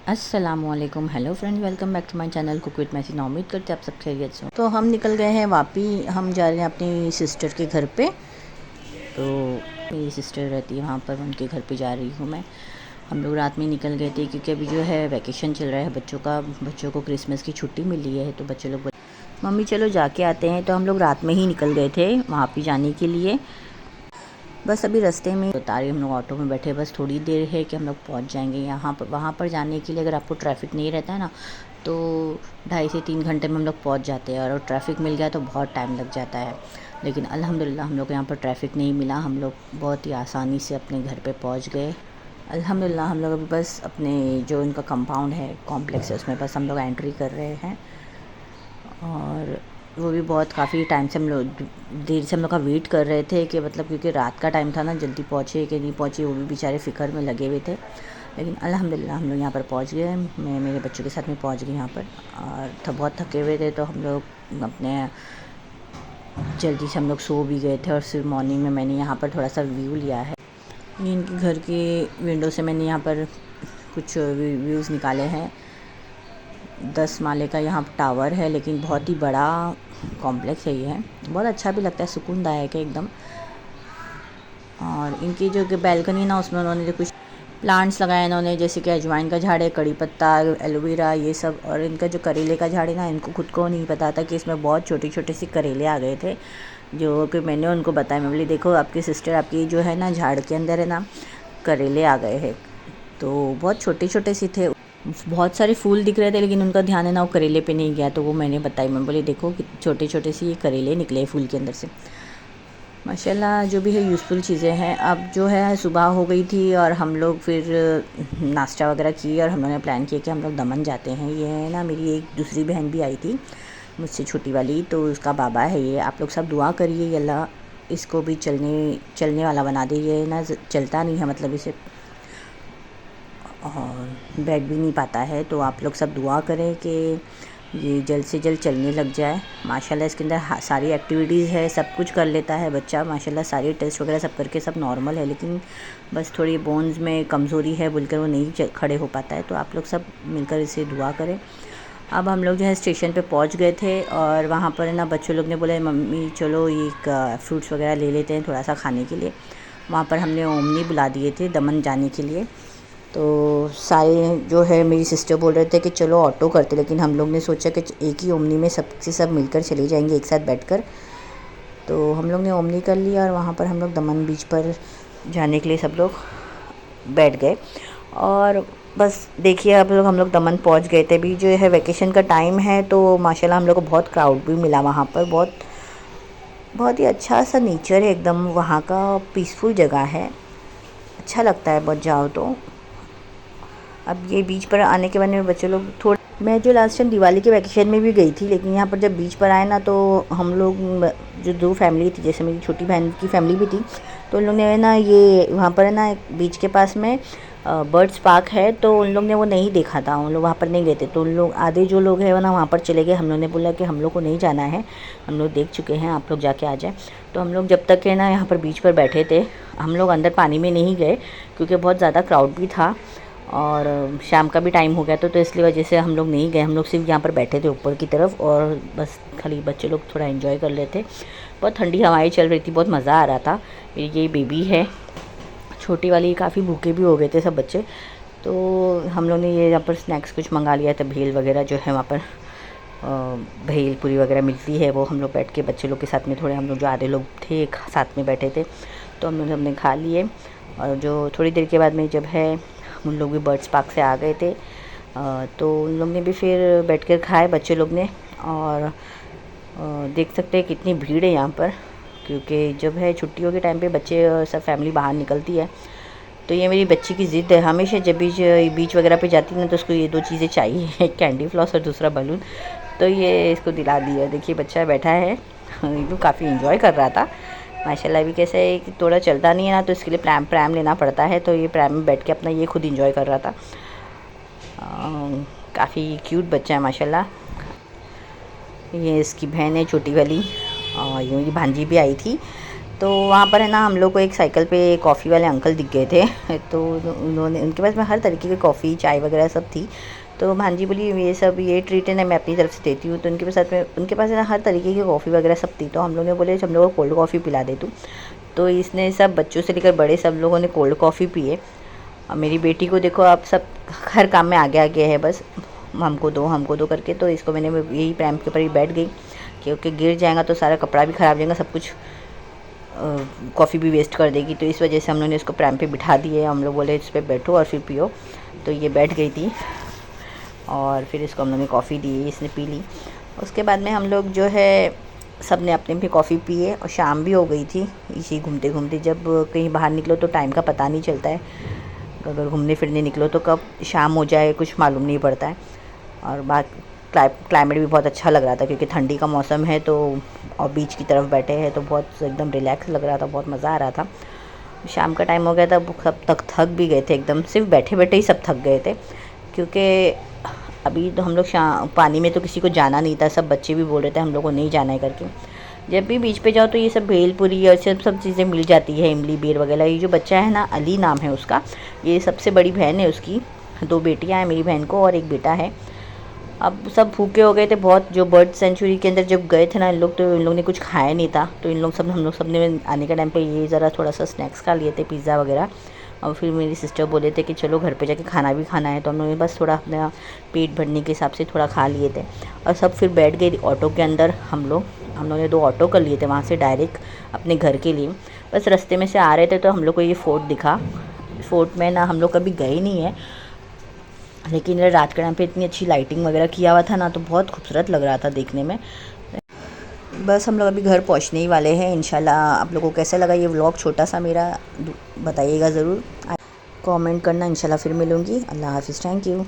अस्सलामुअलैकुम, hello friends, welcome back to my channel cook with Maisy. उम्मीद करते हैं आप सब खैरियत से हो। तो हम निकल गए हैं वापी, हम जा रहे हैं अपनी सिस्टर के घर पे। तो मेरी सिस्टर रहती है वहाँ पर, उनके घर पे जा रही हूँ मैं। हम लोग रात में निकल गए थे क्योंकि अभी जो है वैकेशन चल रहा है बच्चों का, बच्चों को क्रिसमस की छुट्टी मिली है। तो बच्चे लोग मम्मी चलो जाके आते हैं, तो हम लोग रात में ही निकल गए थे वहाँ पे जाने के लिए। बस अभी रास्ते में बता रही, हम लोग ऑटो में बैठे, बस थोड़ी देर है कि हम लोग पहुंच जाएंगे यहाँ पर। वहाँ पर जाने के लिए अगर आपको ट्रैफिक नहीं रहता है ना, तो 2.5 से 3 घंटे में हम लोग पहुँच जाते हैं। और ट्रैफिक मिल गया तो बहुत टाइम लग जाता है। लेकिन अल्हम्दुलिल्लाह हम लोग को यहाँ पर ट्रैफिक नहीं मिला, हम लोग बहुत ही आसानी से अपने घर पर पहुँच गए। अल्हम्दुलिल्लाह हम लोग अभी बस अपने जो इनका कंपाउंड है, कॉम्प्लेक्स है, उसमें बस हम लोग एंट्री कर रहे हैं। और वो भी बहुत काफ़ी टाइम से हम लोग देर से हम लोग का वेट कर रहे थे कि मतलब, क्योंकि रात का टाइम था ना, जल्दी पहुँचे कि नहीं पहुँचे, वो भी बेचारे फ़िक्र में लगे हुए थे। लेकिन अल्हम्दुलिल्लाह हम लोग यहाँ पर पहुँच गए। मैं मेरे बच्चों के साथ में पहुँच गई यहाँ पर। और बहुत थके हुए थे, तो हम लोग अपने जल्दी से हम लोग सो भी गए थे। और फिर मॉर्निंग में मैंने यहाँ पर थोड़ा सा व्यू लिया है। ये इनके घर की विंडो से मैंने यहाँ पर कुछ व्यूज़ निकाले हैं। 10 माले का यहाँ टावर है, लेकिन बहुत ही बड़ा कॉम्प्लेक्स है ये। बहुत अच्छा भी लगता है, सुकूनदायक है एकदम। और इनकी जो कि बैल्कनी ना, उसमें उन्होंने जो कुछ प्लांट्स लगाए इन्होंने, जैसे कि अजवाइन का झाड़ है, कड़ी पत्ता, एलोवेरा, ये सब। और इनका जो करेले का झाड़ है ना, इनको खुद को नहीं पता था कि इसमें बहुत छोटे छोटे से करेले आ गए थे। जो कि मैंने उनको बताया, मैं बोली देखो आपकी सिस्टर, आपकी जो है ना झाड़ के अंदर है ना करेले आ गए हैं। तो बहुत छोटे छोटे से थे, बहुत सारे फूल दिख रहे थे, लेकिन उनका ध्यान है ना वो करेले पे नहीं गया। तो वो मैंने बताई, मैं बोली देखो कि छोटे छोटे से ये करेले निकले फूल के अंदर से। माशाल्लाह जो भी है यूज़फुल चीज़ें हैं। अब जो है सुबह हो गई थी और हम लोग फिर नाश्ता वगैरह किए, और हम लोगों ने प्लान किया कि हम लोग दमन जाते हैं। ये है ना, मेरी एक दूसरी बहन भी आई थी मुझसे छोटी वाली, तो उसका बाबा है ये। आप लोग सब दुआ करिए अल्लाह इसको भी चलने वाला बना दे। ये ना चलता नहीं है, मतलब इसे और बैठ भी नहीं पाता है। तो आप लोग सब दुआ करें कि ये जल्द से जल्द चलने लग जाए। माशाल्लाह इसके अंदर सारी एक्टिविटीज़ है, सब कुछ कर लेता है बच्चा माशाल्लाह। सारे टेस्ट वगैरह सब करके सब नॉर्मल है, लेकिन बस थोड़ी बोन्स में कमज़ोरी है बोलकर वो नहीं खड़े हो पाता है। तो आप लोग सब मिलकर इसे दुआ करें। अब हम लोग जो है स्टेशन पे पहुंच गए थे, और वहाँ पर ना बच्चों लोग ने बोला मम्मी चलो ये फ्रूट्स वगैरह ले लेते हैं थोड़ा सा खाने के लिए। वहाँ पर हमने ओमनी बुला दिए थे दमन जाने के लिए। तो सारे जो है मेरी सिस्टर बोल रहे थे कि चलो ऑटो करते, लेकिन हम लोग ने सोचा कि एक ही ओमनी में सब मिलकर चले जाएंगे एक साथ बैठकर। तो हम लोग ने ओमनी कर लिया, और वहाँ पर हम लोग दमन बीच पर जाने के लिए सब लोग बैठ गए। और बस देखिए अब लोग हम लोग दमन पहुँच गए थे। अभी जो है वैकेशन का टाइम है, तो माशाल्लाह हम लोग को बहुत क्राउड भी मिला वहाँ पर। बहुत बहुत ही अच्छा सा नेचर है एकदम, वहाँ का पीसफुल जगह है, अच्छा लगता है बहुत जाओ तो। अब ये बीच पर आने के बाद में बच्चे लोग थोड़े, मैं जो लास्ट टाइम दिवाली के वैकेशन में भी गई थी, लेकिन यहाँ पर जब बीच पर आए ना, तो हम लोग जो दो फैमिली थी, जैसे मेरी छोटी बहन की फैमिली भी थी, तो उन लोग ने ना ये वहाँ पर है ना एक बीच के पास में बर्ड्स पार्क है, तो उन लोग ने वो नहीं देखा था, उन लोग वहाँ पर नहीं गए थे। तो उन लोग आधे जो लोग हैं ना वहाँ पर चले गए। हम लोग ने बोला कि हम लोग को नहीं जाना है, हम लोग देख चुके हैं, आप लोग जाके आ जाए। तो हम लोग जब तक है ना यहाँ पर बीच पर बैठे थे, हम लोग अंदर पानी में नहीं गए क्योंकि बहुत ज़्यादा क्राउड भी था और शाम का भी टाइम हो गया था। तो इसलिए वजह से हम लोग नहीं गए। हम लोग सिर्फ यहाँ पर बैठे थे ऊपर की तरफ, और बस खाली बच्चे लोग थोड़ा एंजॉय कर लेते। बहुत ठंडी हवाएं चल रही थी, बहुत मज़ा आ रहा था। मेरी ये बेबी है छोटी वाली, काफ़ी भूखे भी हो गए थे सब बच्चे। तो हम लोग ने ये यहाँ पर स्नैक्स कुछ मंगा लिया था, भेल वगैरह जो है वहाँ पर भेल पूरी वगैरह मिलती है, वो हम लोग बैठ के बच्चे लोग के साथ में थोड़े, हम लोग जो आधे लोग थे साथ में बैठे थे, तो हम लोग हमने खा लिए। और जो थोड़ी देर के बाद में जब है उन लोग भी बर्ड्स पार्क से आ गए थे, तो उन लोग ने भी फिर बैठ कर खाए बच्चे लोग ने। और देख सकते हैं कितनी भीड़ है यहाँ पर, क्योंकि जब है छुट्टियों के टाइम पे बच्चे सब फैमिली बाहर निकलती है। तो ये मेरी बच्ची की ज़िद है, हमेशा जब भी बीच वगैरह पे जाती है ना, तो उसको ये दो चीज़ें चाहिए, एक कैंडी फ्लॉस और दूसरा बलून। तो ये इसको दिला दिया। देखिए बच्चा बैठा है, ये काफ़ी इंजॉय कर रहा था माशाल्लाह। भी कैसे है कि थोड़ा चलता नहीं है ना, तो इसके लिए प्रैम लेना पड़ता है। तो ये प्रैम में बैठ के अपना ये खुद इंजॉय कर रहा था। काफ़ी क्यूट बच्चा है माशाल्लाह। ये इसकी बहन है छोटी वाली, और ये मेरी भांजी भी आई थी। तो वहाँ पर है ना हम लोग को एक साइकिल पे कॉफ़ी वाले अंकल दिख गए थे तो उन्होंने उनके पास में हर तरीके की कॉफ़ी चाय वगैरह सब थी। तो भांजी बोली ये सब ये ट्रीट है ना मैं अपनी तरफ से देती हूँ। तो उनके पास है ना हर तरीके की कॉफ़ी वगैरह सब थी। तो हम लोग ने बोले हम लोग को कोल्ड कॉफ़ी पिला दे तू। तो इसने सब बच्चों से लेकर बड़े सब लोगों ने कोल्ड कॉफ़ी पिए। और मेरी बेटी को देखो आप सब हर काम में आगे आगे है, बस हमको दो करके। तो इसको मैंने यही प्रैम के ऊपर ही बैठ गई क्योंकि गिर जाएगा तो सारा कपड़ा भी ख़राब हो जाएगा, सब कुछ कॉफ़ी भी वेस्ट कर देगी। तो इस वजह से हम लोगों ने इसको प्रैम पे बिठा दिए। हम लोग बोले इस पर बैठो और फिर पियो। तो ये बैठ गई थी और फिर इसको हम लोगों ने कॉफ़ी दी, इसने पी ली। उसके बाद में हम लोग जो है सब ने अपने भी कॉफ़ी पिए और शाम भी हो गई थी। इसी घूमते घूमते जब कहीं बाहर निकलो तो टाइम का पता नहीं चलता है, अगर घूमने फिरने निकलो तो कब शाम हो जाए कुछ मालूम नहीं पड़ता है। और क्लाइमेट भी बहुत अच्छा लग रहा था क्योंकि ठंडी का मौसम है तो और बीच की तरफ बैठे हैं तो बहुत एकदम रिलैक्स लग रहा था, बहुत मज़ा आ रहा था। शाम का टाइम हो गया था, सब थक भी गए थे एकदम, सिर्फ बैठे बैठे ही सब थक गए थे क्योंकि अभी तो हम लोग पानी में तो किसी को जाना नहीं था, सब बच्चे भी बोल रहे थे हम लोग को नहीं जाना है करके। जब भी बीच पे जाओ तो ये सब भेलपुरी और सब चीज़ें मिल जाती है, इमली बेर वगैरह। ये जो बच्चा है ना अली नाम है उसका, ये सबसे बड़ी बहन है उसकी, 2 बेटियां हैं मेरी बहन को और एक बेटा है। अब सब भूखे हो गए थे बहुत, जो बर्ड सेंचुरी के अंदर जब गए थे ना इन लोग, तो इन लोग ने कुछ खाया नहीं था। तो हम लोग सब ने आने के टाइम पे ये ज़रा थोड़ा सा स्नैक्स खा लिए थे, पिज़्ज़ा वगैरह। और फिर मेरी सिस्टर बोले थे कि चलो घर पे जाके खाना भी खाना है। तो हम लोगों ने बस थोड़ा अपना पेट भरने के हिसाब से थोड़ा खा लिए थे और सब फिर बैठ गए ऑटो के अंदर। हम लोगों ने 2 ऑटो कर लिए थे वहाँ से डायरेक्ट अपने घर के लिए। बस रास्ते में से आ रहे थे तो हम लोग को ये फोर्ट दिखा। फोर्ट में ना हम लोग कभी गए नहीं है, लेकिन रात के टाइम पे इतनी अच्छी लाइटिंग वगैरह किया हुआ था ना, तो बहुत खूबसूरत लग रहा था देखने में। बस हम लोग अभी घर पहुंचने ही वाले हैं इंशाल्लाह। आप लोगों को कैसा लगा ये व्लॉग छोटा सा मेरा, बताइएगा ज़रूर, कमेंट करना। इंशाल्लाह फिर मिलूँगी। अल्लाह हाफ़िज़, थैंक यू।